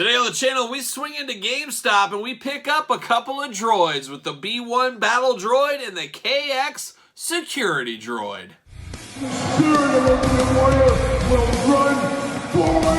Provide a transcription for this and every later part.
Today on the channel, we swing into GameStop and we pick up a couple of droids with the B1 Battle Droid and the KX Security Droid. The spirit of the warrior will run forever!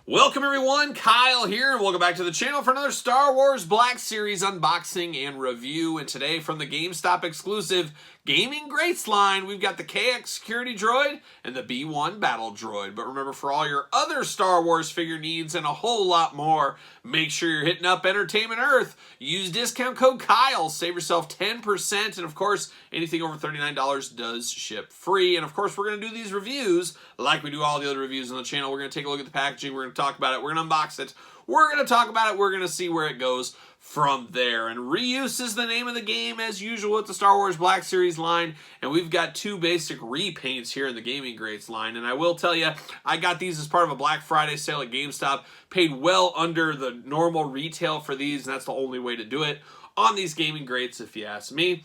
Welcome everyone, Kyle here, and welcome back to the channel for another Star Wars Black Series unboxing and review. And today from the GameStop exclusive Gaming Greats line, we've got the KX Security Droid and the B1 Battle Droid. But remember, for all your other Star Wars figure needs and a whole lot more, make sure you're hitting up Entertainment Earth. Use discount code Kyle, save yourself 10%, and of course, anything over $39 does ship free. And of course, we're going to do these reviews like we do all the other reviews on the channel. We're going to take a look at the packaging, we're going to talk about it, we're going to unbox it, we're going to talk about it, we're going to see where it goes from there. And reuse is the name of the game as usual with the Star Wars Black Series line, and we've got two basic repaints here in the Gaming Greats line. And I will tell you, I got these as part of a Black Friday sale at GameStop, paid well under the normal retail for these, and that's the only way to do it on these Gaming Greats if you ask me.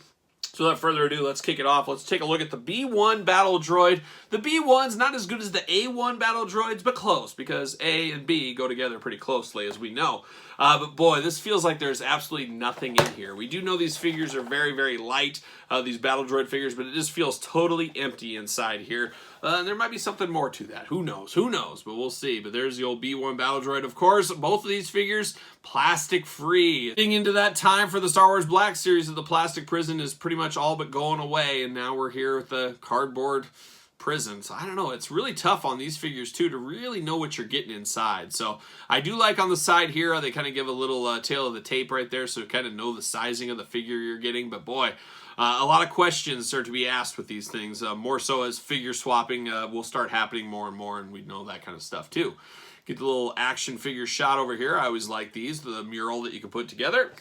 So without further ado, let's kick it off. Let's take a look at the B1 Battle Droid. The B1's not as good as the A1 Battle Droids, but close, because A and B go together pretty closely, as we know. But boy, this feels like there's absolutely nothing in here. We do know these figures are very, very light, these Battle Droid figures, but it just feels totally empty inside here. And there might be something more to that. Who knows? Who knows? But we'll see. But there's the old B1 Battle Droid. Of course, both of these figures, plastic-free. Getting into that time for the Star Wars Black Series of the plastic prison is pretty much all but going away, and now we're here with the cardboard prison. So I don't know, it's really tough on these figures too to really know what you're getting inside. So I do like on the side here, they kind of give a little tail of the tape right there, so you kind of know the sizing of the figure you're getting. But boy, a lot of questions are to be asked with these things, more so as figure swapping will start happening more and more, and we know that kind of stuff too. Get the little action figure shot over here. I always like these, the mural that you can put together.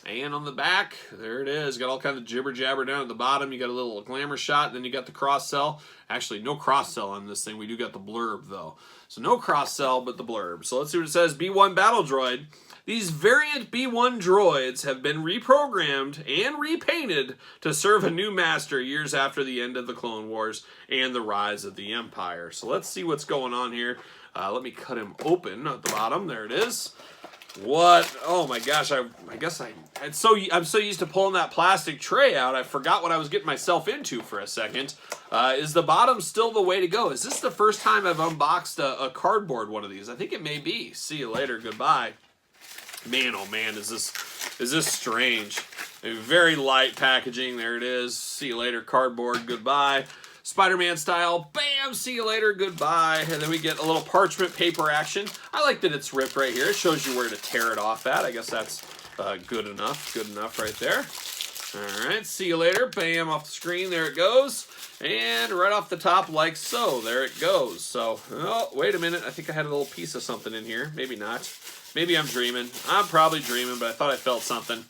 And on the back, there it is. Got all kinds of jibber jabber down at the bottom. You got a little glamour shot. Then you got the cross sell. Actually, no cross sell on this thing. We do got the blurb though. So no cross sell, but the blurb. So let's see what it says. B1 Battle Droid. These variant B1 droids have been reprogrammed and repainted to serve a new master years after the end of the Clone Wars and the rise of the Empire. So let's see what's going on here. Let me cut him open at the bottom. There it is. What? Oh my gosh! I guess I'm so used to pulling that plastic tray out, I forgot what I was getting myself into for a second. Is the bottom still the way to go? Is this the first time I've unboxed a cardboard one of these? I think it may be. See you later. Goodbye. Man, oh man, is this strange? A very light packaging. There it is. See you later. Cardboard. Goodbye. Spider-Man style, bam, see you later, goodbye. And then we get a little parchment paper action. I like that it's ripped right here. It shows you where to tear it off at. I guess that's good enough right there. All right, see you later, bam, off the screen, there it goes. And right off the top, like so, there it goes. So, oh, wait a minute, I think I had a little piece of something in here. Maybe not. Maybe I'm dreaming. I'm probably dreaming, but I thought I felt something.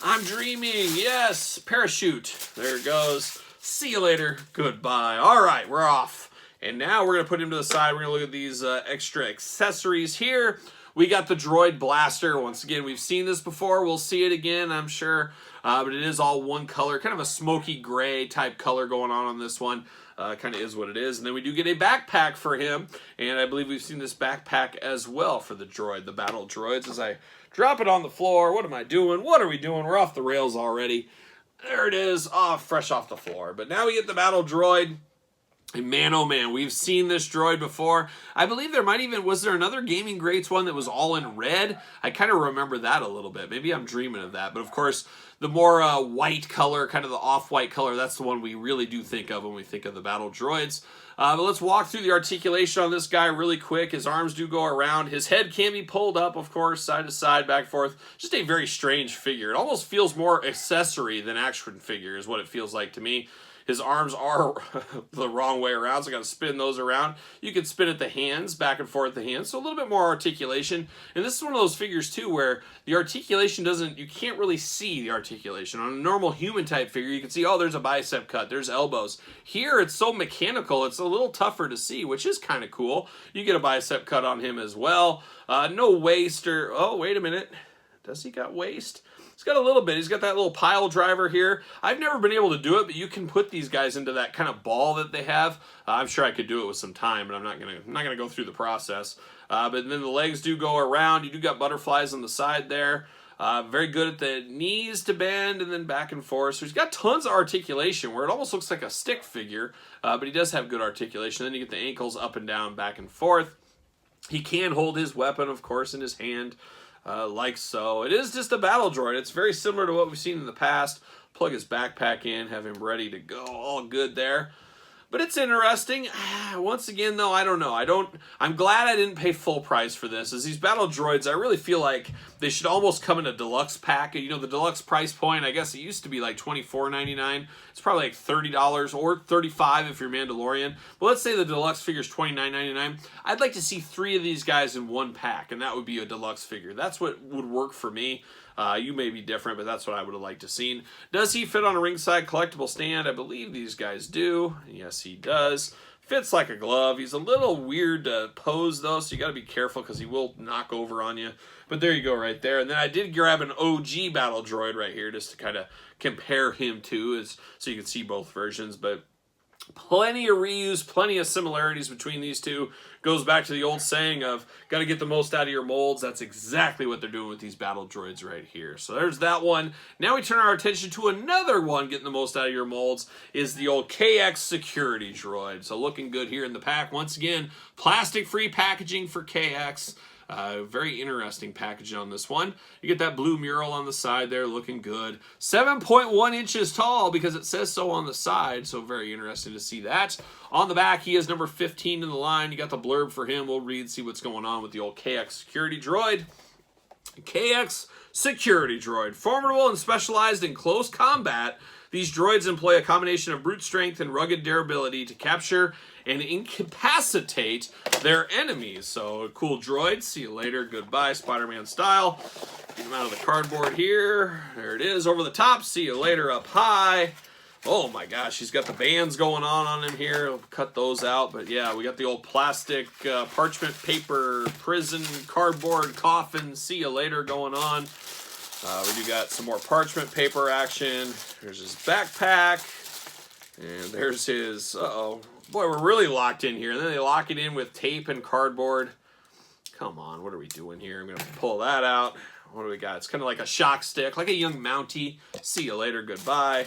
I'm dreaming, yes, parachute. There it goes. See you later. Goodbye. All right, we're off. And now we're going to put him to the side. We're going to look at these extra accessories here. We got the Droid Blaster. Once again, we've seen this before. We'll see it again, I'm sure. But it is all one color, kind of a smoky gray type color going on this one. Kind of is what it is. And then we do get a backpack for him. And I believe we've seen this backpack as well for the droid, the Battle Droids. As I drop it on the floor, what am I doing? What are we doing? We're off the rails already. There it is, fresh off the floor. But now we get the Battle Droid. And man, oh man, we've seen this droid before. I believe was there another Gaming Greats one that was all in red? I kind of remember that a little bit. Maybe I'm dreaming of that. But of course, the more white color, kind of the off-white color, that's the one we really do think of when we think of the Battle Droids. But let's walk through the articulation on this guy really quick. His arms do go around. His head can be pulled up, of course, side to side, back and forth. Just a very strange figure. It almost feels more accessory than action figure is what it feels like to me. His arms are the wrong way around, so I got to spin those around. You can spin at the hands, back and forth the hands, so a little bit more articulation. And this is one of those figures, too, where the articulation you can't really see the articulation. On a normal human type figure, you can see, oh, there's a bicep cut, there's elbows. Here, it's so mechanical, it's a little tougher to see, which is kind of cool. You get a bicep cut on him as well. No waist oh, wait a minute. Does he got waist? He's got a little bit. He's got that little pile driver here. I've never been able to do it, but you can put these guys into that kind of ball that they have. I'm sure I could do it with some time, but I'm not gonna go through the process. But then the legs do go around. You do got butterflies on the side there. Very good at the knees to bend and then back and forth. So he's got tons of articulation where it almost looks like a stick figure, but he does have good articulation. Then you get the ankles up and down, back and forth. He can hold his weapon, of course, in his hand, like so. It is just a battle droid. It's very similar to what we've seen in the past. Plug his backpack in, have him ready to go. All good there. But it's interesting. Once again, though, I don't know. I'm glad I didn't pay full price for this. As these battle droids, I really feel like they should almost come in a deluxe pack. You know, the deluxe price point, I guess it used to be like $24.99. It's probably like $30 or $35 if you're Mandalorian. But let's say the deluxe figure is $29.99. I'd like to see 3 of these guys in one pack, and that would be a deluxe figure. That's what would work for me. You may be different, but that's what I would have liked to seen. Does he fit on a ringside collectible stand? I believe these guys do. Yes, he does. Fits like a glove. He's a little weird to pose, though, so you got to be careful because he will knock over on you. But there you go right there. And then I did grab an OG battle droid right here just to kind of compare him to, so you can see both versions. But plenty of reuse, plenty of similarities between these two. Goes back to the old saying of, got to get the most out of your molds. That's exactly what they're doing with these battle droids right here. So there's that one. Now we turn our attention to another one getting the most out of your molds, is the old KX security droid. So looking good here in the pack. Once again, plastic-free packaging for KX. Very interesting packaging on this one. You get that blue mural on the side there, looking good. 7.1 inches tall because it says so on the side, so very interesting to see that. On the back, he is number 15 in the line. You got the blurb for him. We'll read, see what's going on with the old KX security droid. KX security droid. Formidable and specialized in close combat, these droids employ a combination of brute strength and rugged durability to capture and incapacitate their enemies. So, a cool droid. See you later. Goodbye, Spider-Man style. Get him out of the cardboard here. There it is, over the top. See you later, up high. Oh my gosh, he's got the bands going on him here. I'll cut those out. But yeah, we got the old plastic parchment paper, prison, cardboard, coffin. See you later going on. We do got some more parchment paper action. There's his backpack. And there's his, uh-oh. Boy, we're really locked in here. And then they lock it in with tape and cardboard. Come on, what are we doing here? I'm going to pull that out. What do we got? It's kind of like a shock stick, like a young Mountie. See you later, goodbye.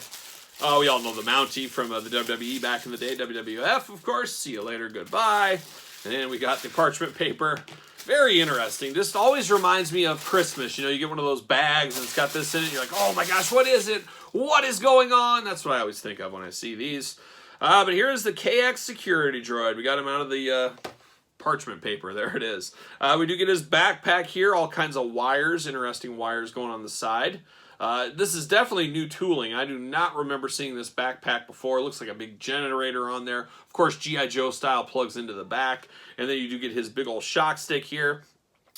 Oh, we all know the Mountie from the WWE back in the day, WWF, of course. See you later, goodbye. And then we got the parchment paper. Very interesting. This always reminds me of Christmas. You know, you get one of those bags and it's got this in it. You're like, oh my gosh, what is it? What is going on? That's what I always think of when I see these. But here's the KX security droid. We got him out of the parchment paper. There it is. We do get his backpack here. All kinds of wires, interesting wires going on the side. This is definitely new tooling. I do not remember seeing this backpack before. It looks like a big generator on there. Of course, G.I. Joe style plugs into the back. And then you do get his big old shock stick here.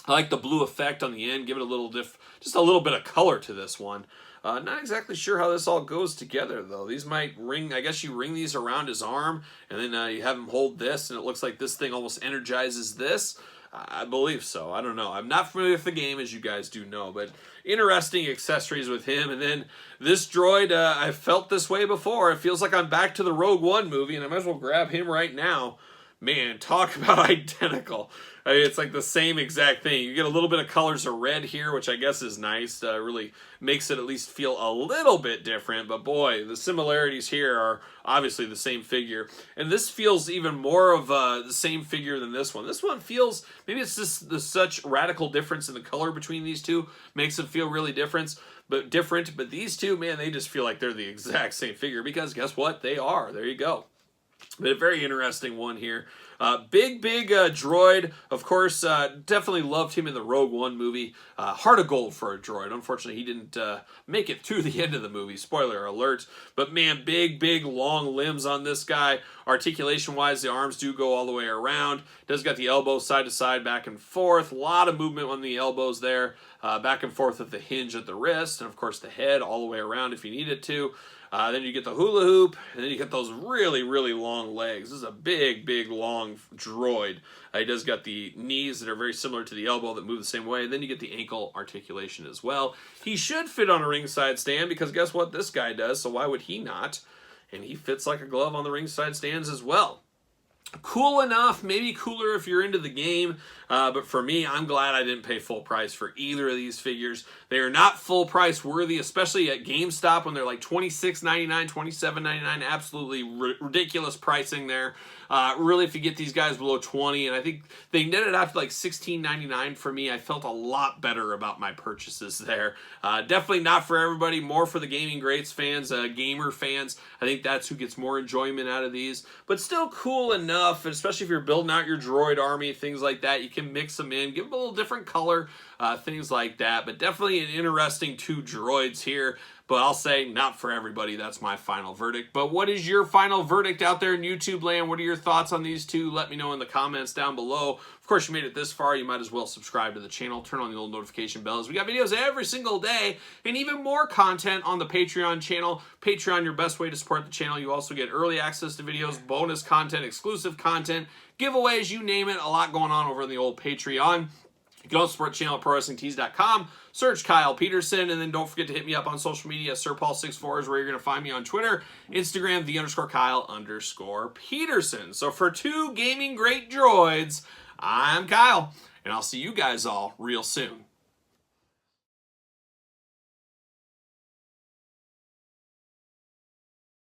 I like the blue effect on the end. Give it a little just a little bit of color to this one. Not exactly sure how this all goes together, though. These might ring, I guess you ring these around his arm, and then you have him hold this, and it looks like this thing almost energizes this. I believe so. I don't know. I'm not familiar with the game, as you guys do know, but interesting accessories with him. And then this droid, I've felt this way before. It feels like I'm back to the Rogue One movie, and I might as well grab him right now. Man, talk about identical. I mean, it's like the same exact thing. You get a little bit of colors of red here, which I guess is nice. Really makes it at least feel a little bit different. But boy, the similarities here are obviously the same figure. And this feels even more of the same figure than this one. This one feels, maybe it's just the such radical difference in the color between these two makes it feel really different. But these two, man, they just feel like they're the exact same figure because guess what? They are. There you go. But a very interesting one here. Big droid. Of course, definitely loved him in the Rogue One movie. Heart of gold for a droid. Unfortunately, he didn't make it through the end of the movie. Spoiler alert. But man, big, long limbs on this guy. Articulation-wise, the arms do go all the way around. Does got the elbows side to side, back and forth. A lot of movement on the elbows there. back and forth with the hinge at the wrist, and of course the head all the way around if you need it to. Then you get the hula hoop, and then you get those really, really long legs. This is a big, big, long droid. He does got the knees that are very similar to the elbow that move the same way. And then you get the ankle articulation as well. He should fit on a ringside stand because guess what this guy does, so why would he not? And he fits like a glove on the ringside stands as well. Cool enough, maybe cooler if you're into the game, but for me, I'm glad I didn't pay full price for either of these figures. They are not full price worthy, especially at GameStop when they're like $26.99, $27.99, absolutely ridiculous pricing there. Really, if you get these guys below $20, and I think they netted out to like $16.99 for me, I felt a lot better about my purchases there. Definitely not for everybody, more for the Gaming Greats fans, gamer fans. I think that's who gets more enjoyment out of these, but still cool enough, especially if you're building out your droid army, things like that. You can mix them in, give them a little different color, things like that, but definitely an interesting two droids here. But I'll say not for everybody. That's my final verdict. But what is your final verdict out there in YouTube land? What are your thoughts on these two? Let me know in the comments down below. Of course, you made it this far. You might as well subscribe to the channel. Turn on the little notification bells. We got videos every single day and even more content on the Patreon channel. Patreon, your best way to support the channel. You also get early access to videos, bonus content, exclusive content, giveaways, you name it. A lot going on over in the old Patreon. You can also support the channel at ProWrestlingTees.com. Search Kyle Peterson, and then don't forget to hit me up on social media. SirPaul64 is where you're going to find me on Twitter, Instagram, _Kyle_Peterson. So for two gaming great droids, I'm Kyle, and I'll see you guys all real soon.